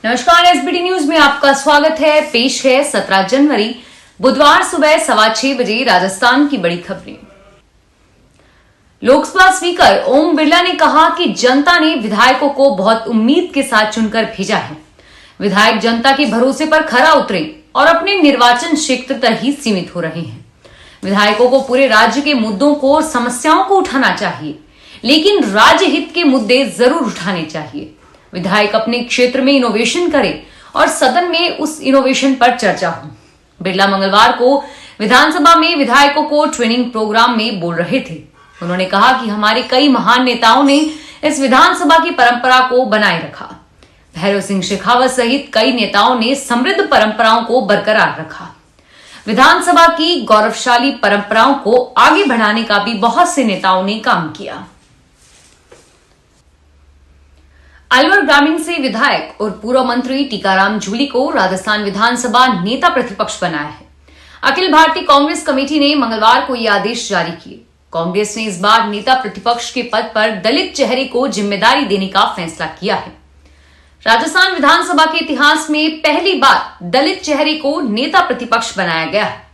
नमस्कार, SBT news में आपका स्वागत है। पेश है 17 जनवरी बुधवार सुबह 6:15 बजे राजस्थान की बड़ी खबरें। लोकसभा स्पीकर ओम बिरला ने कहा कि जनता ने विधायकों को बहुत उम्मीद के साथ चुनकर भेजा है। विधायक जनता के भरोसे पर खरा उतरे और अपने निर्वाचन क्षेत्र तक ही सीमित हो रहे हैं। विधायकों को पूरे राज्य के मुद्दों को और समस्याओं को उठाना चाहिए, लेकिन राज्य हित के मुद्दे जरूर उठाने चाहिए। विधायक अपने क्षेत्र में इनोवेशन करे और सदन में उस इनोवेशन पर चर्चा हो। बिरला मंगलवार को विधानसभा में विधायकों को ट्रेनिंग प्रोग्राम में बोल रहे थे। उन्होंने कहा कि हमारे कई महान नेताओं ने इस विधानसभा की परंपरा को बनाए रखा। भैरव सिंह शेखावत सहित कई नेताओं ने समृद्ध परंपराओं को बरकरार रखा। विधानसभा की गौरवशाली परंपराओं को आगे बढ़ाने का भी बहुत से नेताओं ने काम किया। अलवर ग्रामीण से विधायक और पूर्व मंत्री टीकाराम जूली को राजस्थान विधानसभा नेता प्रतिपक्ष बनाया है। अखिल भारतीय कांग्रेस कमेटी ने मंगलवार को ये आदेश जारी किए। कांग्रेस ने इस बार नेता प्रतिपक्ष के पद पर दलित चेहरे को जिम्मेदारी देने का फैसला किया है। राजस्थान विधानसभा के इतिहास में पहली बार दलित चेहरे को नेता प्रतिपक्ष बनाया गया है।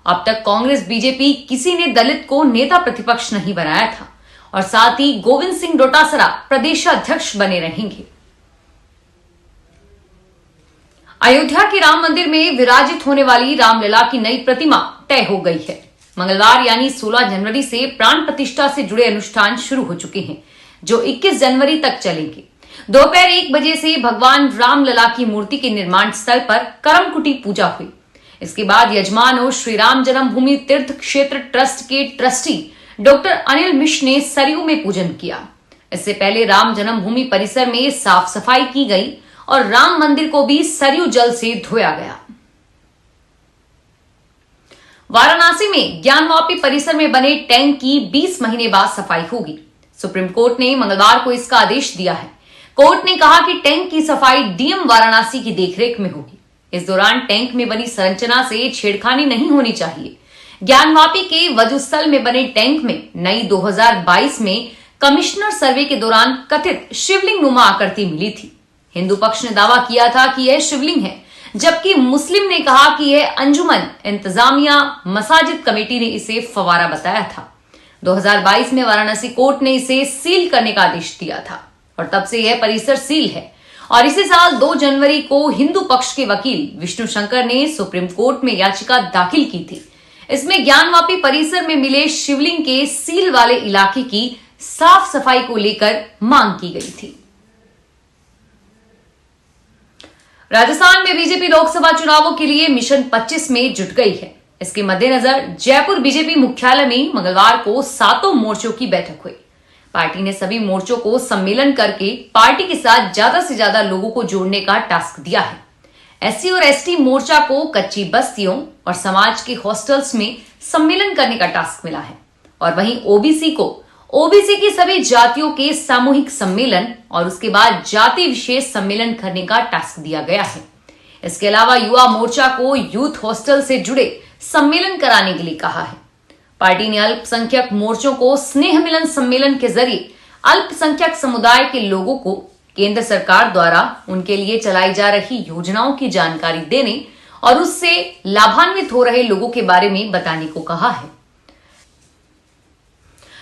अब तक कांग्रेस बीजेपी किसी ने दलित को नेता प्रतिपक्ष नहीं बनाया था और साथ ही गोविंद सिंह डोटासरा प्रदेशाध्यक्ष बने रहेंगे। अयोध्या के राम मंदिर में विराजित होने वाली रामलला की नई प्रतिमा तय हो गई है। मंगलवार यानी 16 जनवरी से प्राण प्रतिष्ठा से जुड़े अनुष्ठान शुरू हो चुके हैं, जो 21 जनवरी तक चलेंगे। दोपहर 1 बजे से भगवान रामलला की मूर्ति के निर्माण स्थल पर करमकुटी पूजा हुई। इसके बाद यजमान और श्री राम जन्मभूमि तीर्थ क्षेत्र ट्रस्ट के ट्रस्टी डॉक्टर अनिल मिश्र ने सरयू में पूजन किया। इससे पहले राम जन्मभूमि परिसर में साफ सफाई की गई और राम मंदिर को भी सरयू जल से धोया गया। वाराणसी में ज्ञानवापी परिसर में बने टैंक की 20 महीने बाद सफाई होगी। सुप्रीम कोर्ट ने मंगलवार को इसका आदेश दिया है। कोर्ट ने कहा कि टैंक की सफाई डीएम वाराणसी की देखरेख में होगी। इस दौरान टैंक में बनी संरचना से छेड़खानी नहीं होनी चाहिए। ज्ञानवापी के वजूस्थल में बने टैंक में नई 2022 में कमिश्नर सर्वे के दौरान कथित शिवलिंग नुमा आकृति मिली थी। हिंदू पक्ष ने दावा किया था कि यह शिवलिंग है, जबकि मुस्लिम ने कहा कि यह अंजुमन इंतजामिया मसाजिद कमेटी ने इसे फवारा बताया था। 2022 में वाराणसी कोर्ट ने इसे सील करने का आदेश दिया था और तब से यह परिसर सील है। और इसी साल 2 जनवरी को हिंदू पक्ष के वकील विष्णु शंकर ने सुप्रीम कोर्ट में याचिका दाखिल की थी। इसमें ज्ञानवापी परिसर में मिले शिवलिंग के सील वाले इलाके की साफ सफाई को लेकर मांग की गई थी। राजस्थान में बीजेपी लोकसभा चुनावों के लिए मिशन 25 में जुट गई है। इसके मद्देनजर जयपुर बीजेपी मुख्यालय में मंगलवार को 7 मोर्चों की बैठक हुई। पार्टी ने सभी मोर्चों को सम्मेलन करके पार्टी के साथ ज्यादा से ज्यादा लोगों को जोड़ने का टास्क दिया है। एससी और एसटी मोर्चा को कच्ची बस्तियों और समाज के हॉस्टल्स में सम्मेलन करने का टास्क मिला है और वहीं ओबीसी को ओबीसी की सभी जातियों के सामूहिक सम्मेलन और उसके बाद जाति विशेष सम्मेलन करने का टास्क दिया गया है। इसके अलावा युवा मोर्चा को यूथ हॉस्टल से जुड़े सम्मेलन कराने के लिए कहा है। पार्टी ने अल्पसंख्यक मोर्चों को स्नेह मिलन सम्मेलन के जरिए अल्पसंख्यक समुदाय के लोगों को केंद्र सरकार द्वारा उनके लिए चलाई जा रही योजनाओं की जानकारी देने और उससे लाभान्वित हो रहे लोगों के बारे में बताने को कहा है।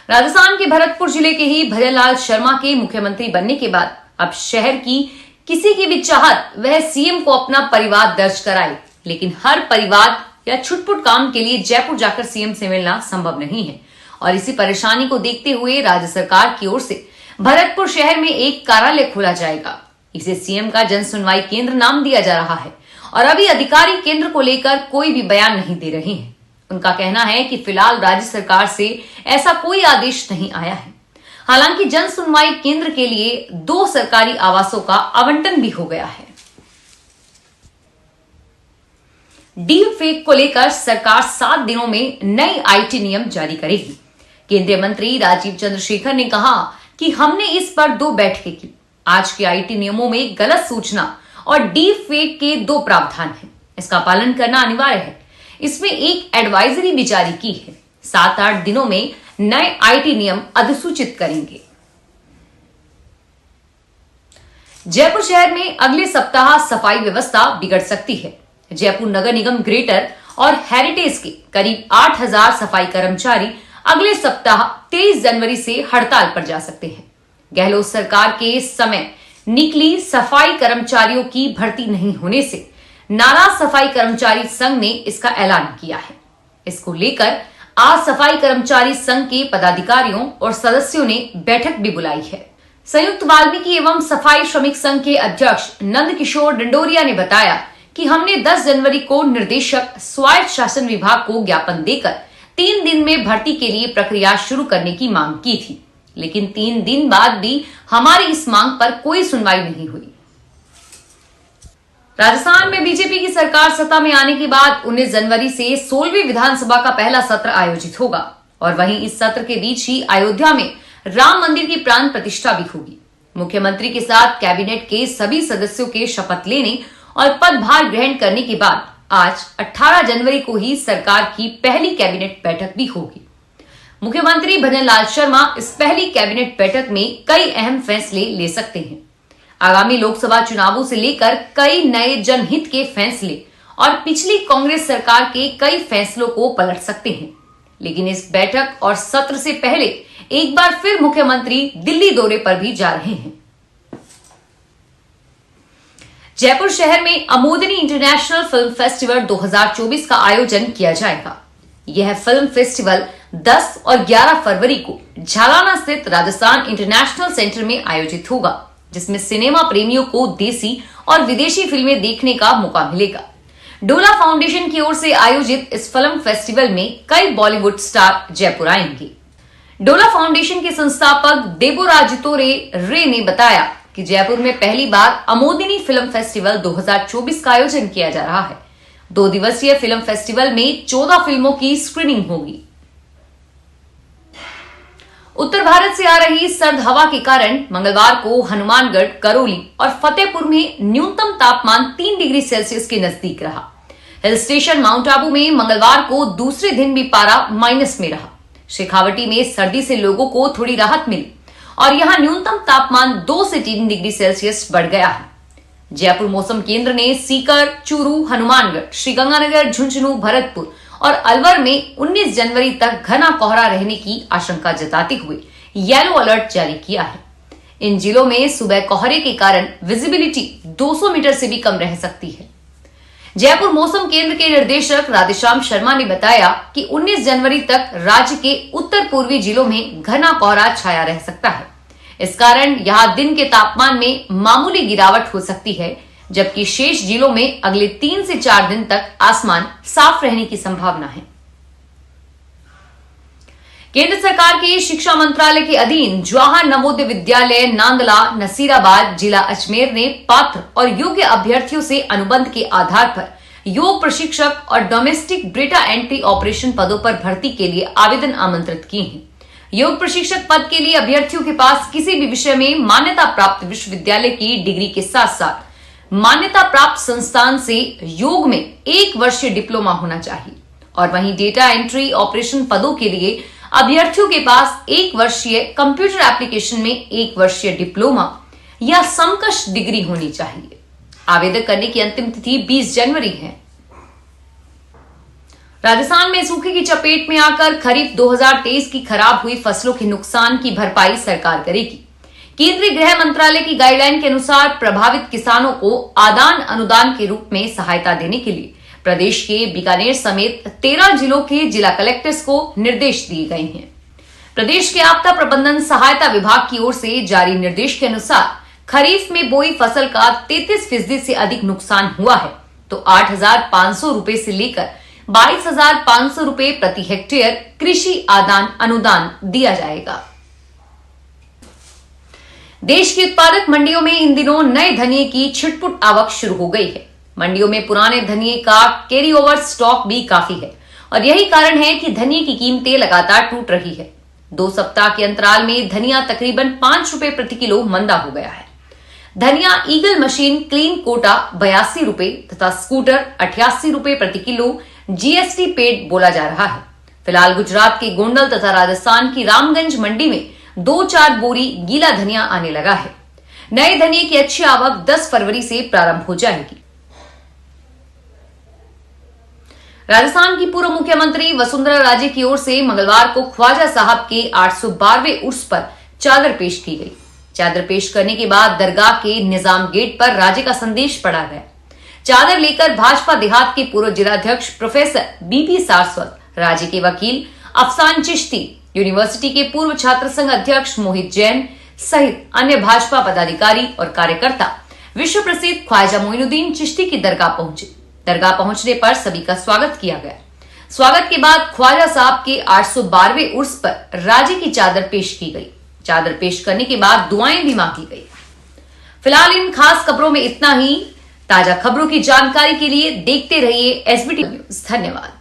राजस्थान के भरतपुर जिले के ही भजनलाल शर्मा के मुख्यमंत्री बनने के बाद अब शहर की किसी की भी चाहत वह सीएम को अपना परिवार दर्ज कराए, लेकिन हर परिवार या छुटपुट काम के लिए जयपुर जाकर सीएम से मिलना संभव नहीं है। और इसी परेशानी को देखते हुए राज्य सरकार की ओर से भरतपुर शहर में एक कार्यालय खोला जाएगा। इसे सीएम का जन सुनवाई केंद्र नाम दिया जा रहा है और अभी अधिकारी केंद्र को लेकर कोई भी बयान नहीं दे रहे हैं। उनका कहना है कि फिलहाल राज्य सरकार से ऐसा कोई आदेश नहीं आया है। हालांकि जन सुनवाई केंद्र के लिए 2 सरकारी आवासों का आवंटन भी हो गया है। डीप फेक को लेकर सरकार 7 दिनों में नए आईटी नियम जारी करेगी। केंद्रीय मंत्री राजीव चंद्रशेखर ने कहा कि हमने इस पर 2 बैठकें की। आज के आईटी नियमों में गलत सूचना और डीप फेक के 2 प्रावधान हैं। इसका पालन करना अनिवार्य है। इसमें एक एडवाइजरी भी जारी की है। 7-8 दिनों में नए आईटी नियम अधिसूचित करेंगे। जयपुर शहर में अगले सप्ताह सफाई व्यवस्था बिगड़ सकती है। जयपुर नगर निगम ग्रेटर और हेरिटेज के करीब 8,000 सफाई कर्मचारी अगले सप्ताह 23 जनवरी से हड़ताल पर जा सकते हैं। गहलोत सरकार के समय निकली सफाई कर्मचारियों की भर्ती नहीं होने से नाराज सफाई कर्मचारी संघ ने इसका ऐलान किया है। इसको लेकर आज सफाई कर्मचारी संघ के पदाधिकारियों और सदस्यों ने बैठक भी बुलाई है। संयुक्त वाल्मीकि एवं सफाई श्रमिक संघ के अध्यक्ष नंद किशोर डंडोरिया ने बताया कि हमने 10 जनवरी को निर्देशक स्वायत्त शासन विभाग को ज्ञापन देकर 3 दिन में भर्ती के लिए प्रक्रिया शुरू करने की मांग की थी, लेकिन 3 दिन बाद भी हमारी इस मांग पर कोई सुनवाई नहीं हुई। राजस्थान में बीजेपी की सरकार सत्ता में आने के बाद 19 जनवरी से 16वीं विधानसभा का पहला सत्र आयोजित होगा और वहीं इस सत्र के बीच ही अयोध्या में राम मंदिर की प्राण प्रतिष्ठा भी होगी। मुख्यमंत्री के साथ कैबिनेट के सभी सदस्यों के शपथ लेने और पदभार ग्रहण करने के बाद आज 18 जनवरी को ही सरकार की पहली कैबिनेट बैठक भी होगी। मुख्यमंत्री भजनलाल शर्मा इस पहली कैबिनेट बैठक में कई अहम फैसले ले सकते हैं। आगामी लोकसभा चुनावों से लेकर कई नए जनहित के फैसले और पिछली कांग्रेस सरकार के कई फैसलों को पलट सकते हैं, लेकिन इस बैठक और सत्र से पहले एक बार फिर मुख्यमंत्री दिल्ली दौरे पर भी जा रहे हैं। जयपुर शहर में अमोदनी इंटरनेशनल फिल्म फेस्टिवल 2024 का आयोजन किया जाएगा। यह फिल्म फेस्टिवल 10 और 11 फरवरी को झालाना स्थित राजस्थान इंटरनेशनल सेंटर में आयोजित होगा, जिसमें सिनेमा प्रेमियों को देसी और विदेशी फिल्में देखने का मौका मिलेगा। डोला फाउंडेशन की ओर से आयोजित इस फिल्म फेस्टिवल में कई बॉलीवुड स्टार जयपुर आएंगे। डोला फाउंडेशन के संस्थापक देबोराजितोरे रे ने बताया कि जयपुर में पहली बार अमोदिनी फिल्म फेस्टिवल 2024 का आयोजन किया जा रहा है। 2 दिवसीय फिल्म फेस्टिवल में 14 फिल्मों की स्क्रीनिंग होगी। उत्तर भारत से आ रही सर्द हवा के कारण मंगलवार को हनुमानगढ़, करौली और फतेहपुर में न्यूनतम तापमान 3 डिग्री सेल्सियस के नजदीक रहा। हिल स्टेशन माउंट आबू में मंगलवार को दूसरे दिन भी पारा माइनस में रहा। शेखावटी में सर्दी से लोगों को थोड़ी राहत मिली और यहां न्यूनतम तापमान 2 से 3 डिग्री सेल्सियस बढ़ गया है। जयपुर मौसम केंद्र ने सीकर, चूरू, हनुमानगढ़, श्रीगंगानगर, झुंझुनू, भरतपुर और अलवर में 19 जनवरी तक घना कोहरा रहने की आशंका जताते हुए येलो अलर्ट जारी किया है। इन जिलों में सुबह कोहरे के कारण विजिबिलिटी 200 मीटर से भी कम रह सकती है। जयपुर मौसम केंद्र के निर्देशक राधेश्याम शर्मा ने बताया कि 19 जनवरी तक राज्य के उत्तर पूर्वी जिलों में घना कोहरा छाया रह सकता है। इस कारण यहां दिन के तापमान में मामूली गिरावट हो सकती है, जबकि शेष जिलों में अगले 3 से 4 दिन तक आसमान साफ रहने की संभावना है। केंद्र सरकार के शिक्षा मंत्रालय के अधीन जवाहर नवोदय विद्यालय नांदला, नसीराबाद, जिला अजमेर ने पात्र और योग्य अभ्यर्थियों से अनुबंध के आधार पर योग प्रशिक्षक और डोमेस्टिक डेटा एंट्री ऑपरेशन पदों पर भर्ती के लिए आवेदन आमंत्रित किए हैं। योग प्रशिक्षक पद के लिए अभ्यर्थियों के पास किसी भी विषय में मान्यता प्राप्त विश्वविद्यालय की डिग्री के साथ साथ मान्यता प्राप्त संस्थान से योग में 1 वर्षीय डिप्लोमा होना चाहिए और वहीं डेटा एंट्री ऑपरेशन पदों के लिए अभ्यर्थियों के पास 1 वर्षीय कंप्यूटर एप्लीकेशन में 1 वर्षीय डिप्लोमा या समकक्ष डिग्री होनी चाहिए। आवेदन करने की अंतिम तिथि 20 जनवरी है। राजस्थान में सूखे की चपेट में आकर खरीफ 2023 की खराब हुई फसलों के नुकसान की भरपाई सरकार करेगी। केंद्रीय गृह मंत्रालय की गाइडलाइन के अनुसार प्रभावित किसानों को आदान अनुदान के रूप में सहायता देने के लिए प्रदेश के बीकानेर समेत 13 जिलों के जिला कलेक्टर्स को निर्देश दिए गए हैं। प्रदेश के आपदा प्रबंधन सहायता विभाग की ओर से जारी निर्देश के अनुसार खरीफ में बोई फसल का 33% से अधिक नुकसान हुआ है तो 8,500 रुपए से लेकर 22,500 रुपए प्रति हेक्टेयर कृषि आदान अनुदान दिया जाएगा। देश की उत्पादक मंडियों में इन दिनों नए धनिये की छिटपुट आवक शुरू हो गई है। मंडियों में पुराने धनिये का कैरी ओवर स्टॉक भी काफी है और यही कारण है कि धनिये की कीमतें लगातार टूट रही है। 2 सप्ताह के अंतराल में धनिया तकरीबन 5 रुपए प्रति किलो मंदा हो गया है। धनिया ईगल मशीन क्लीन कोटा 82 रुपए तथा स्कूटर 88 रुपए प्रति किलो जीएसटी पेड बोला जा रहा है। फिलहाल गुजरात के गोंडल तथा राजस्थान की रामगंज मंडी में 2-4 बोरी गीला धनिया आने लगा है। नए धनिये की अच्छी आवक 10 फरवरी से प्रारंभ हो जाएगी। राजस्थान की पूर्व मुख्यमंत्री वसुंधरा राजे की ओर से मंगलवार को ख्वाजा साहब के 812वें उर्स पर चादर पेश की गई। चादर पेश करने के बाद दरगाह के निजाम गेट पर राजे का संदेश पढ़ा गया। चादर लेकर भाजपा देहात के पूर्व जिलाध्यक्ष प्रोफेसर बीपी सारस्वत, राजे के वकील अफसान चिश्ती, यूनिवर्सिटी के पूर्व छात्र संघ अध्यक्ष मोहित जैन सहित अन्य भाजपा पदाधिकारी और कार्यकर्ता विश्व प्रसिद्ध ख्वाजा मोइनुद्दीन चिश्ती की दरगाह पहुंचे। दरगाह पहुंचने पर सभी का स्वागत किया गया। स्वागत के बाद ख्वाजा साहब के 812वें उर्स पर राजे की चादर पेश की गई। चादर पेश करने के बाद दुआएं भी मांगी गई। फिलहाल इन खास खबरों में इतना ही। ताजा खबरों की जानकारी के लिए देखते रहिए SBT न्यूज। धन्यवाद।